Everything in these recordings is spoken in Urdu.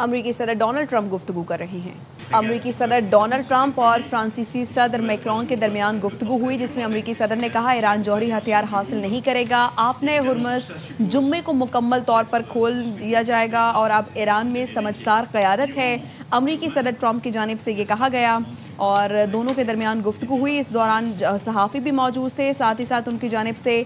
امریکی صدر ڈونلڈ ٹرمپ گفتگو کر رہے ہیں۔ امریکی صدر ڈونلڈ ٹرمپ اور فرانسیسی صدر میکرون کے درمیان گفتگو ہوئی، جس میں امریکی صدر نے کہا ایران جوہری ہتھیار حاصل نہیں کرے گا، آپ نے ہرمز جمعے کو مکمل طور پر کھول دیا جائے گا اور اب ایران میں سمجھدار قیادت ہے۔ امریکی صدر ٹرمپ کی جانب سے یہ کہا گیا اور دونوں کے درمیان گفتگو ہوئی۔ اس دوران صحافی بھی موجود تھے، ساتھ ہی ساتھ ان کی جانب سے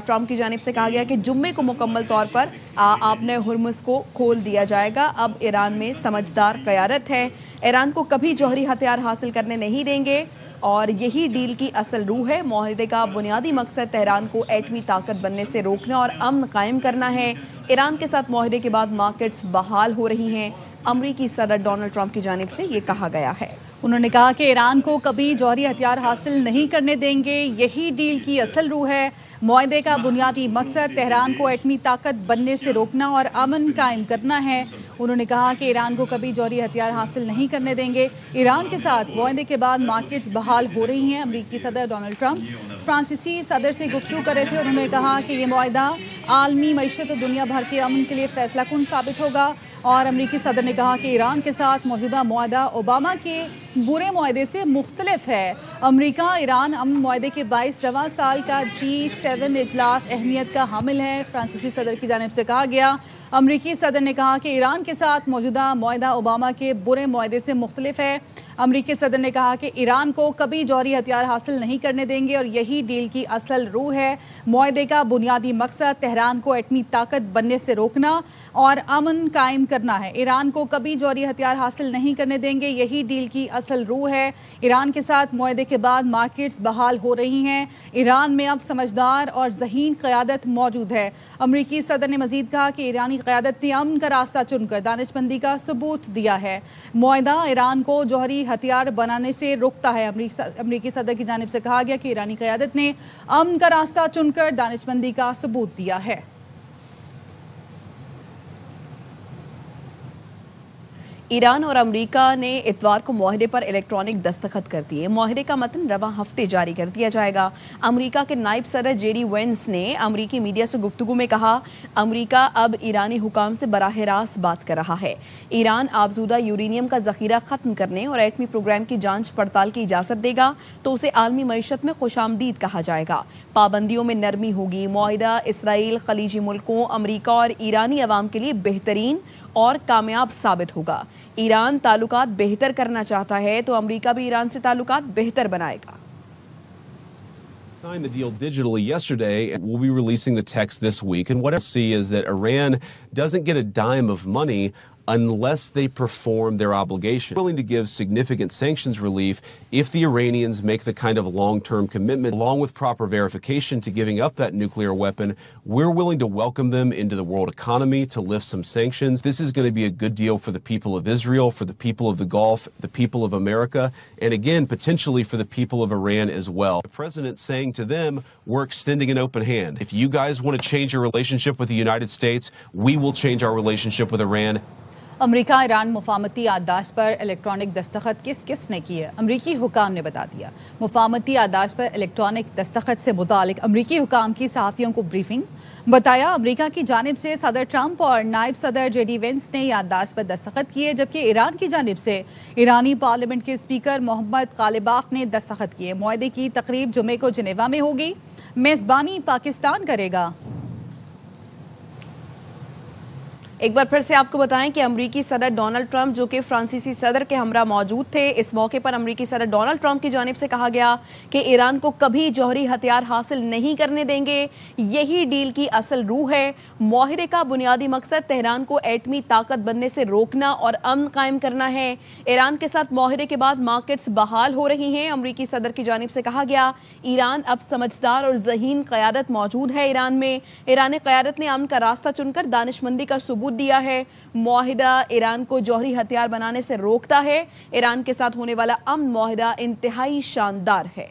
ٹرمپ کی جانب سے کہا گیا کہ جمعے کو مکمل طور پر آپ نے ہرمز کو کھول دیا جائے گا، اب ایران میں سمجھدار قیادت ہے، ایران کو کبھی جوہری ہتھیار حاصل کرنے نہیں دیں گے اور یہی ڈیل کی اصل روح ہے۔ معاہدے کا بنیادی مقصد تہران کو ایٹمی طاقت بننے سے روکنا اور امن قائم کرنا ہے۔ ایران کے ساتھ معاہدے کے بعد مارکیٹس بحال ہو رہی ہیں، امریکی صدر ڈونلڈ ٹرمپ کی جانب سے یہ کہا گیا ہے۔ انہوں نے کہا کہ ایران کو کبھی جوہری ہتھیار حاصل نہیں کرنے دیں گے، یہی ڈیل کی اصل روح ہے۔ معاہدے کا بنیادی مقصد تہران کو ایٹمی طاقت بننے سے روکنا اور امن قائم کرنا ہے۔ انہوں نے کہا کہ ایران کو کبھی جوہری ہتھیار حاصل نہیں کرنے دیں گے۔ ایران کے ساتھ معاہدے کے بعد مارکیٹس بحال ہو رہی ہیں۔ امریکی صدر ڈونلڈ ٹرمپ فرانسیسی صدر سے گفتگو کر رہے تھے، انہوں نے کہا کہ یہ معاہدہ عالمی معیشت اور دنیا بھر کے امن کے لیے فیصلہ کن ثابت ہوگا، اور امریکی صدر نے کہا کہ ایران کے ساتھ موجودہ معاہدہ اوباما کے برے معاہدے سے مختلف ہے۔ امریکہ ایران امن معاہدے کے 22واں سال کا G7 اجلاس اہمیت کا حامل ہے، فرانسیسی صدر کی جانب سے کہا گیا۔ امریکی صدر نے کہا کہ ایران کے ساتھ موجودہ معاہدہ اوباما کے برے معاہدے سے مختلف ہے۔ امریکی صدر نے کہا کہ ایران کو کبھی جوہری ہتھیار حاصل نہیں کرنے دیں گے اور یہی ڈیل کی اصل روح ہے۔ معاہدے کا بنیادی مقصد تہران کو ایٹمی طاقت بننے سے روکنا اور امن قائم کرنا ہے۔ ایران کو کبھی جوہری ہتھیار حاصل نہیں کرنے دیں گے، یہی ڈیل کی اصل روح ہے۔ ایران کے ساتھ معاہدے کے بعد مارکیٹس بحال ہو رہی ہیں، ایران میں اب سمجھدار اور ذہین قیادت موجود ہے۔ امریکی صدر نے مزید کہا کہ ایرانی قیادت نے امن کا راستہ چن کر دانش مندی کا ثبوت دیا ہے۔ معاہدہ ایران کو جوہری ہتھیار بنانے سے روکتا ہے۔ امریکی صدر کی جانب سے کہا گیا کہ ایرانی قیادت نے امن کا راستہ چن کر دانش مندی کا ثبوت دیا ہے۔ ایران اور امریکہ نے اتوار کو معاہدے پر الیکٹرانک دستخط کر دیے۔ معاہدے کا متن رواں ہفتے جاری کر دیا جائے گا۔ امریکہ کے نائب صدر JD وینس نے امریکی میڈیا سے گفتگو میں کہا امریکہ اب ایرانی حکام سے براہ راست بات کر رہا ہے۔ ایران آبزودہ یورینیم کا ذخیرہ ختم کرنے اور ایٹمی پروگرام کی جانچ پڑتال کی اجازت دے گا تو اسے عالمی معیشت میں خوش آمدید کہا جائے گا۔ پابندیوں میں نرمی ہوگی۔ معاہدہ اسرائیل، خلیجی ملکوں، امریکہ اور ایرانی عوام کے لیے بہترین اور کامیاب ثابت ہوگا۔ ایران تعلقات بہتر کرنا چاہتا ہے تو امریکہ بھی ایران سے تعلقات بہتر بنائے گا۔ Signed the deal digitally yesterday, and we'll be releasing the text this week. And what I see is that Iran doesn't get a dime of money unless they perform their obligation. We're willing to give significant sanctions relief if the Iranians make the kind of long-term commitment, along with proper verification to giving up that nuclear weapon. We're willing to welcome them into the world economy to lift some sanctions. This is going to be a good deal for the people of Israel, for the people of the Gulf, the people of America, and again, potentially for the people of Iran as well. The president saying to them, we're extending an open hand. If you guys want to change your relationship with the United States, we will change our relationship with Iran. امریکہ ایران مفاہمتی یادداشت پر الیکٹرانک دستخط کس نے کی ہے؟ امریکی حکام نے بتا دیا۔ مفاہمتی یادداشت پر الیکٹرانک دستخط سے متعلق امریکی حکام کی صحافیوں کو بریفنگ بتایا۔ امریکہ کی جانب سے صدر ٹرمپ اور نائب صدر JD وینس نے یادداشت پر دستخط کیے، جبکہ ایران کی جانب سے ایرانی پارلیمنٹ کے اسپیکر محمد غالباف نے دستخط کیے۔ معاہدے کی تقریب جمعے کو جنیوا میں ہوگی۔ میزبانی پاکستان کرے گا۔ ایک بار پھر سے آپ کو بتائیں کہ امریکی صدر ڈونلڈ ٹرمپ جو کہ فرانسیسی صدر کے ہمراہ موجود تھے، اس موقع پر امریکی صدر ڈونلڈ ٹرمپ کی جانب سے کہا گیا کہ ایران کو کبھی جوہری ہتھیار حاصل نہیں کرنے دیں گے، یہی ڈیل کی اصل روح ہے۔ معاہدے کا بنیادی مقصد تہران کو ایٹمی طاقت بننے سے روکنا اور امن قائم کرنا ہے۔ ایران کے ساتھ معاہدے کے بعد مارکیٹس بحال ہو رہی ہیں۔ امریکی صدر کی جانب سے کہا گیا ایران اب سمجھدار اور ذہین قیادت موجود ہے ایران میں۔ ایرانی قیادت نے امن کا راستہ چن کر دانش مندی کا ثبوت دیا ہے۔ معاہدہ ایران کو جوہری ہتھیار بنانے سے روکتا ہے۔ ایران کے ساتھ ہونے والا امن معاہدہ انتہائی شاندار ہے۔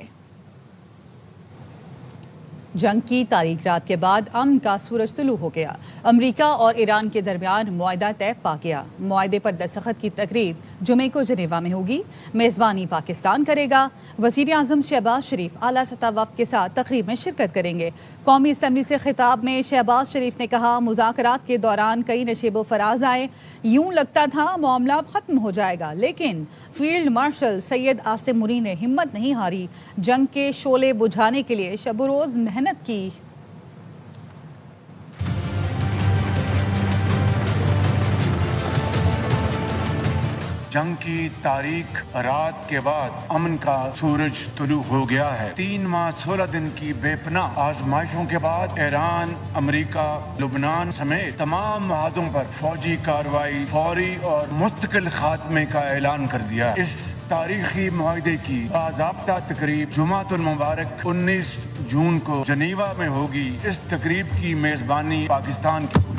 جنگ کی تاریک رات کے بعد امن کا سورج طلوع ہو گیا. امریکہ اور ایران کے درمیان معاہدہ طے پا گیا. معاہدے پر دستخط کی تقریب جمعے کو جنیوا میں ہوگی. میزبانی پاکستان کرے گا. وزیر اعظم شہباز شریف اعلیٰ سطح وفد کے ساتھ تقریب میں شرکت کریں گے. قومی اسمبلی سے خطاب میں شہباز شریف نے کہا مذاکرات کے دوران کئی نشیب و فراز آئے. یوں لگتا تھا معاملہ ختم ہو جائے گا, لیکن فیلڈ مارشل سید عاصم منیر نے ہمت نہیں ہاری. جنگ کے شعلے بجھانے کے لیے شب و روز محنت کی. جنگ کی تاریک رات کے بعد امن کا سورج طلوع ہو گیا ہے. 3 ماہ 16 دن کی بے پناہ آزمائشوں کے بعد ایران، امریکہ، لبنان سمیت تمام محاذوں پر فوجی کارروائی فوری اور مستقل خاتمے کا اعلان کر دیا. اس تاریخی معاہدے کی باضابطہ تقریب جمعۃ المبارک 19 جون کو جنیوا میں ہوگی. اس تقریب کی میزبانی پاکستان کی ہوگی.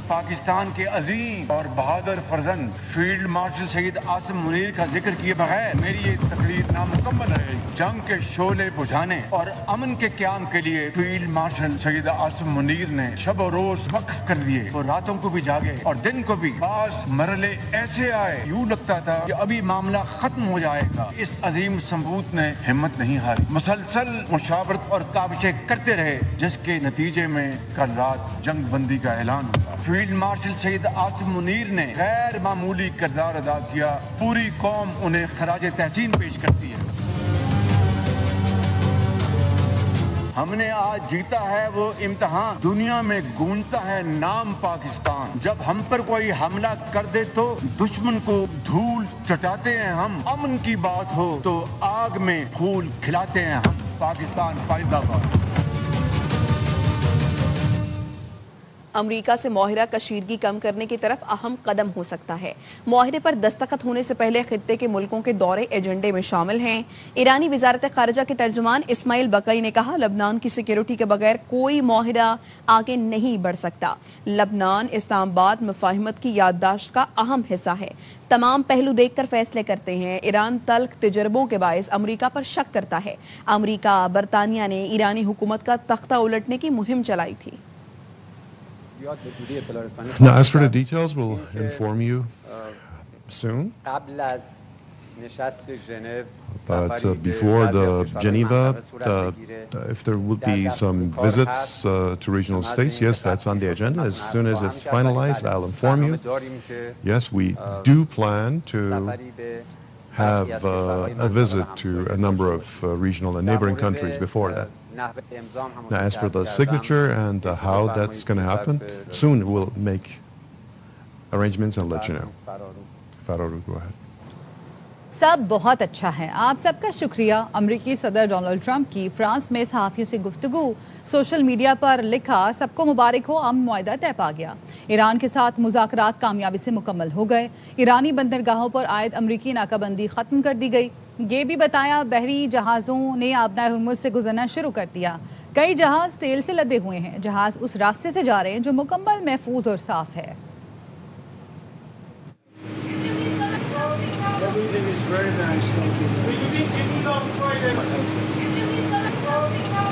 پاکستان کے عظیم اور بہادر فرزند فیلڈ مارشل سید عاصم منیر کا ذکر کیے بغیر میری یہ تقریر نامکمل رہے گی. جنگ کے شعلے بجھانے اور امن کے قیام کے لیے فیلڈ مارشل سید عاصم منیر نے شب و روز وقف کر دیے. وہ راتوں کو بھی جاگے اور دن کو بھی. بعض مرحلے ایسے آئے یوں لگتا تھا کہ ابھی معاملہ ختم ہو جائے گا. اس عظیم سمبوت نے ہمت نہیں ہاری. مسلسل مشاورت اور کاوشیں کرتے رہے, جس کے نتیجے میں کل رات جنگ بندی کا اعلان ہوا. فیلڈ مارشل سید عاصم منیر نے غیر معمولی کردار ادا کیا. پوری قوم انہیں خراج تحسین پیش کرتی ہے. ہم نے آج جیتا ہے وہ امتحان. دنیا میں گونجتا ہے نام پاکستان. جب ہم پر کوئی حملہ کر دے تو دشمن کو دھول چٹاتے ہیں ہم. امن کی بات ہو تو آگ میں پھول کھلاتے ہیں ہم. پاکستان زندہ باد. امریکہ سے معاہدہ کشیدگی کم کرنے کی طرف اہم قدم ہو سکتا ہے. معاہدے پر دستخط ہونے سے پہلے خطے کے ملکوں کے دورے ایجنڈے میں شامل ہیں. ایرانی وزارت خارجہ کے ترجمان اسماعیل بقائی نے کہا لبنان کی سیکیورٹی کے بغیر کوئی معاہدہ آگے نہیں بڑھ سکتا. لبنان اسلام آباد مفاہمت کی یادداشت کا اہم حصہ ہے. تمام پہلو دیکھ کر فیصلے کرتے ہیں. ایران تلخ تجربوں کے باعث امریکہ پر شک کرتا ہے. امریکہ برطانیہ نے ایرانی حکومت کا تختہ الٹنے کی مہم چلائی تھی. Now, as for the details, we'll inform you soon. But before the Geneva, if there would be some visits to regional states, yes, that's on the agenda. As soon as it's finalized, I'll inform you. Yes, we do plan to have a visit to a number of regional and neighboring countries before that. Now, as for the signature and how that's going to happen, soon we'll make arrangements and let you know. Farouk, go ahead. سب بہت اچھا ہے. آپ سب کا شکریہ. امریکی صدر ڈونلڈ ٹرمپ کی فرانس میں صحافیوں سے گفتگو. سوشل میڈیا پر لکھا سب کو مبارک ہو, امن معاہدہ طے پا گیا. ایران کے ساتھ مذاکرات کامیابی سے مکمل ہو گئے. ایرانی بندرگاہوں پر عائد امریکی ناکہ بندی ختم کر دی گئی. یہ بھی بتایا بحری جہازوں نے آبنائے ہرمز سے گزرنا شروع کر دیا. کئی جہاز تیل سے لدے ہوئے ہیں. جہاز اس راستے سے جا رہے ہیں جو مکمل محفوظ اور صاف ہے. Everything is very nice, thank you. Will you meet Geneva on Friday?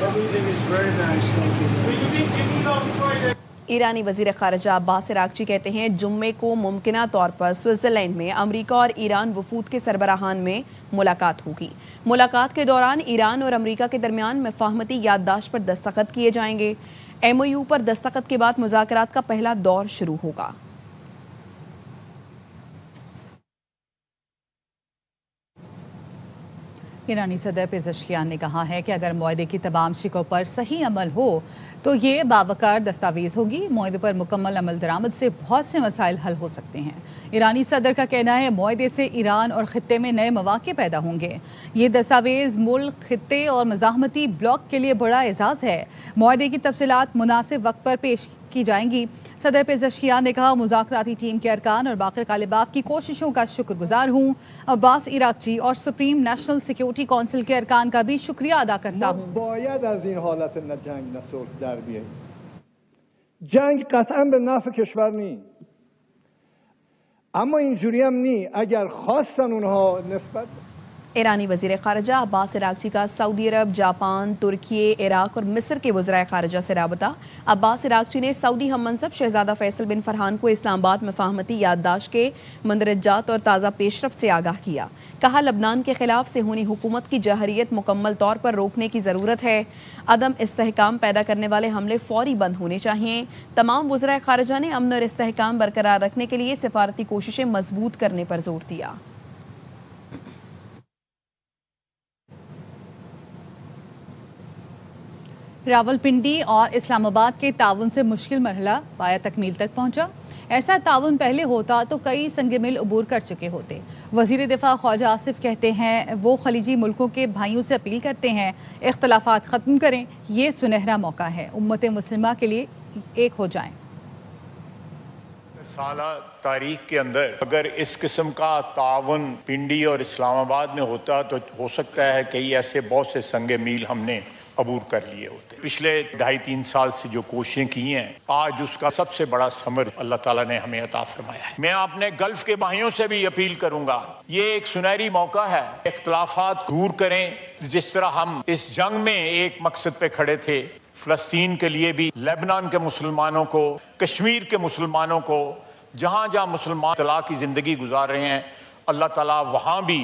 Everything is very nice, thank you. Will you meet Geneva on Friday? ایرانی وزیر خارجہ عباس عراقچی کہتے ہیں جمعے کو ممکنہ طور پر سوئٹزرلینڈ میں امریکہ اور ایران وفود کے سربراہان میں ملاقات ہوگی. ملاقات کے دوران ایران اور امریکہ کے درمیان مفاہمتی یادداشت پر دستخط کیے جائیں گے. MOU پر دستخط کے بعد مذاکرات کا پہلا دور شروع ہوگا. ایرانی صدر پزشکیان نے کہا ہے کہ اگر معاہدے کی تمام شقوں پر صحیح عمل ہو تو یہ باوقار دستاویز ہوگی. معاہدے پر مکمل عمل درآمد سے بہت سے مسائل حل ہو سکتے ہیں. ایرانی صدر کا کہنا ہے معاہدے سے ایران اور خطے میں نئے مواقع پیدا ہوں گے. یہ دستاویز ملک، خطے اور مزاحمتی بلاک کے لیے بڑا اعزاز ہے. معاہدے کی تفصیلات مناسب وقت پر پیش کی جائیں گی. صدر پزشکیان نے کہا مذاکراتی ٹیم کے ارکان اور باقی طالبات کی کوششوں کا شکر گزار ہوں. عباس عراقچی اور سپریم نیشنل سیکیورٹی کونسل کے ارکان کا بھی شکریہ ادا کرتا ہوں. باید از این حالت نه جنگ نه صلح در بیاییم. جنگ قطعا به نفع کشور نیست. اما اینجوری هم نیست اگر خواستن اونها نسبت ایرانی وزیر خارجہ عباس عراقچی کا سعودی عرب، جاپان، ترکی، عراق اور مصر کے وزرائے خارجہ سے رابطہ۔ عباس عراقچی نے سعودی ہم منصب شہزادہ فیصل بن فرحان کو اسلام آباد مفاہمتی یادداشت کے مندرجات اور تازہ پیش رفت سے آگاہ کیا۔ کہا لبنان کے خلاف صہیونی حکومت کی جہریت مکمل طور پر روکنے کی ضرورت ہے۔ عدم استحکام پیدا کرنے والے حملے فوری بند ہونے چاہئیں۔ تمام وزرائے خارجہ نے امن اور استحکام برقرار رکھنے کے لیے سفارتی کوششیں مضبوط کرنے پر زور دیا۔ راولپنڈی اور اسلام آباد کے تعاون سے مشکل مرحلہ پایا تکمیل تک پہنچا۔ ایسا تعاون پہلے ہوتا تو کئی سنگ میل عبور کر چکے ہوتے۔ وزیر دفاع خواجہ آصف کہتے ہیں وہ خلیجی ملکوں کے بھائیوں سے اپیل کرتے ہیں اختلافات ختم کریں، یہ سنہرا موقع ہے، امت مسلمہ کے لیے ایک ہو جائیں۔ سالہ تاریخ کے اندر اگر اس قسم کا تعاون پنڈی اور اسلام آباد میں ہوتا تو ہو سکتا ہے کئی ایسے بہت سے سنگ میل ہم نے عبور کر لیے ہوتے۔ پچھلے 2.5-3 سال سے جو کوششیں کی ہیں، آج اس کا سب سے بڑا ثمر اللہ تعالیٰ نے ہمیں عطا فرمایا ہے۔ میں اپنے گلف کے بھائیوں سے بھی اپیل کروں گا، یہ ایک سنہری موقع ہے، اختلافات دور کریں۔ جس طرح ہم اس جنگ میں ایک مقصد پہ کھڑے تھے، فلسطین کے لیے بھی، لیبنان کے مسلمانوں کو، کشمیر کے مسلمانوں کو، جہاں جہاں مسلمان طلاع کی زندگی گزار رہے ہیں، اللہ تعالیٰ وہاں بھی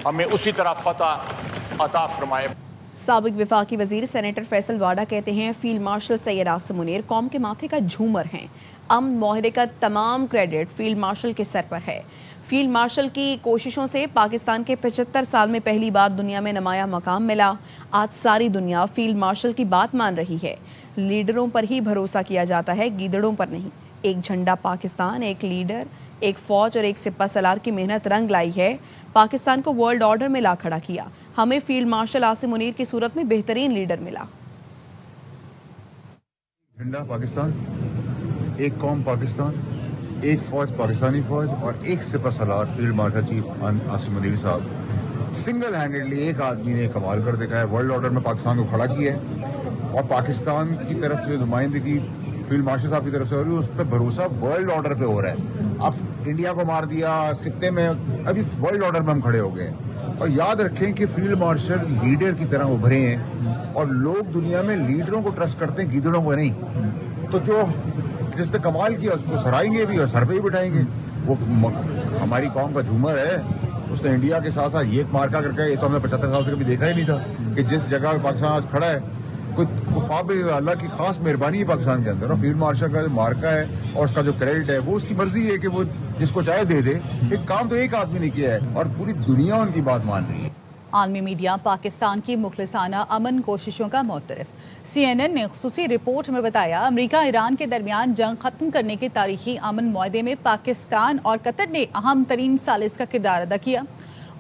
ہمیں اسی طرح فتح عطا فرمائے۔ سابق وفاقی وزیر سینیٹر فیصل واڈا کہتے ہیں فیلڈ مارشل سید عاصم منیر قوم کے ماتھے کا جھومر ہیں۔ امن معاہدے کا تمام کریڈٹ فیلڈ مارشل کے سر پر ہے۔ فیلڈ مارشل کی کوششوں سے پاکستان کے 75 سال میں پہلی بار دنیا میں نمایاں مقام ملا۔ آج ساری دنیا فیلڈ مارشل کی بات مان رہی ہے۔ لیڈروں پر ہی بھروسہ کیا جاتا ہے، گیدڑوں پر نہیں۔ ایک جھنڈا پاکستان، ایک لیڈر، ایک فوج اور ایک سپہ سالار کی محنت رنگ لائی ہے، پاکستان کو ورلڈ آرڈر میں لا کھڑا کیا۔ ہمیں فیلڈ مارشل عاصم منیر کی صورت میں بہترین لیڈر ملا۔ جھنڈا پاکستان، ایک قوم پاکستان، ایک فوج پاکستانی فوج اور ایک سپہ سالار field marshal chief Asim Munir صاحب۔ سنگل ہینڈڈلی ایک آدمی نے کمال کر دکھایا، ورلڈ آرڈر میں پاکستان کو کھڑا کیا ہے، اور پاکستان کی طرف سے نمائندگی فیلڈ مارشل صاحب کی طرف سے ہو رہی ہے، اس پہ بھروسہ ورلڈ آرڈر پہ ہو رہا ہے۔ اب انڈیا کو مار دیا خطے میں، ابھی ورلڈ آرڈر میں ہم کھڑے ہو گئے ہیں۔ اور یاد رکھیں کہ فیلڈ مارشل لیڈر کی طرح ابھرے ہیں، اور لوگ دنیا میں لیڈروں کو ٹرسٹ کرتے ہیں، گیدڑوں کو نہیں۔ تو جو جس نے کمال کیا اس کو سرائیں گے بھی اور سر پہ ہی بٹھائیں گے۔ وہ ہماری قوم کا جھومر ہے، اس نے انڈیا کے ساتھ ساتھ یہ مارکا کر کے، یہ تو ہم نے 75 سال سے کبھی دیکھا ہی نہیں تھا کہ جس جگہ پاکستان آج کھڑا ہے، کوئی خواب اللہ کی خاص مہربانی ہے پاکستان کے اندر۔ اور فیلڈ مارشل کا جو مارکا ہے اور اس کا جو کریڈٹ ہے وہ اس کی مرضی ہے کہ وہ جس کو چاہے دے دے۔ ایک کام تو ایک آدمی نے کیا ہے اور پوری دنیا ان کی بات مان رہی ہے۔ عالمی میڈیا پاکستان کی مخلصانہ امن کوششوں کا معترف۔ CNN نے خصوصی رپورٹ میں بتایا امریکہ ایران کے درمیان جنگ ختم کرنے کے تاریخی امن معاہدے میں پاکستان اور قطر نے اہم ترین ثالث کا کردار ادا کیا۔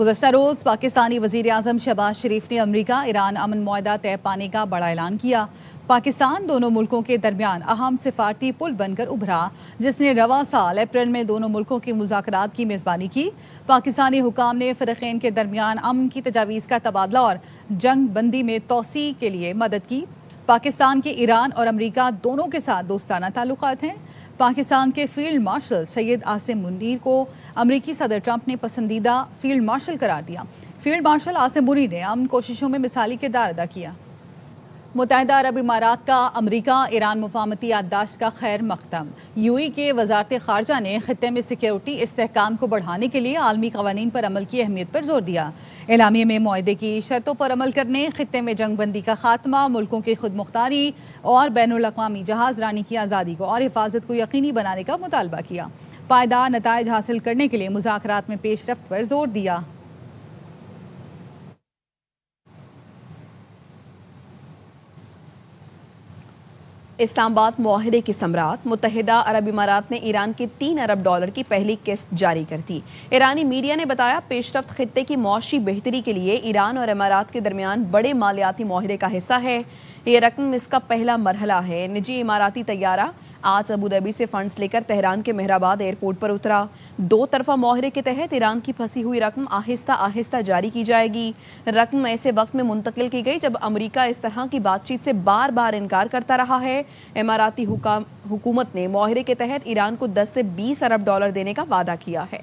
گزشتہ روز پاکستانی وزیر اعظم شہباز شریف نے امریکہ ایران امن معاہدہ طے پانے کا بڑا اعلان کیا۔ پاکستان دونوں ملکوں کے درمیان اہم سفارتی پل بن کر ابھرا، جس نے رواں سال اپریل میں دونوں ملکوں کے مذاکرات کی میزبانی کی۔ پاکستانی حکام نے فریقین کے درمیان امن کی تجاویز کا تبادلہ اور جنگ بندی میں توسیع کے لیے مدد کی۔ پاکستان کے ایران اور امریکہ دونوں کے ساتھ دوستانہ تعلقات ہیں۔ پاکستان کے فیلڈ مارشل سید عاصم منیر کو امریکی صدر ٹرمپ نے پسندیدہ فیلڈ مارشل قرار دیا۔ فیلڈ مارشل عاصم منیر نے امن کوششوں میں مثالی کردار ادا کیا۔ متحدہ عرب امارات کا امریکہ ایران مفاہمتی یادداشت کا خیر مقدم۔ UAE کے وزارت خارجہ نے خطے میں سیکیورٹی استحکام کو بڑھانے کے لیے عالمی قوانین پر عمل کی اہمیت پر زور دیا۔ اعلامیے میں معاہدے کی شرطوں پر عمل کرنے، خطے میں جنگ بندی کا خاتمہ، ملکوں کی خود مختاری اور بین الاقوامی جہاز رانی کی آزادی کو اور حفاظت کو یقینی بنانے کا مطالبہ کیا۔ پائیدار نتائج حاصل کرنے کے لیے مذاکرات میں پیش رفت پر زور دیا۔ اسلام آباد معاہدے کی ثمرات۔ متحدہ عرب امارات نے ایران کی $3 ارب کی پہلی قسط جاری کر دی۔ ایرانی میڈیا نے بتایا پیش رفت خطے کی معاشی بہتری کے لیے ایران اور امارات کے درمیان بڑے مالیاتی معاہدے کا حصہ ہے۔ یہ رقم اس کا پہلا مرحلہ ہے۔ نجی اماراتی طیارہ آج ابوظہبی سے فنڈز لے کر تہران کے مہرآباد ایئرپورٹ پر اترا۔ 2 طرفہ معاہدے کے تحت ایران کی پھنسی ہوئی رقم آہستہ آہستہ جاری کی جائے گی۔ رقم ایسے وقت میں منتقل کی گئی جب امریکہ اس طرح کی بات چیت سے بار بار انکار کرتا رہا ہے۔ اماراتی حکومت نے معاہدے کے تحت ایران کو $10 سے $20 ارب دینے کا وعدہ کیا ہے۔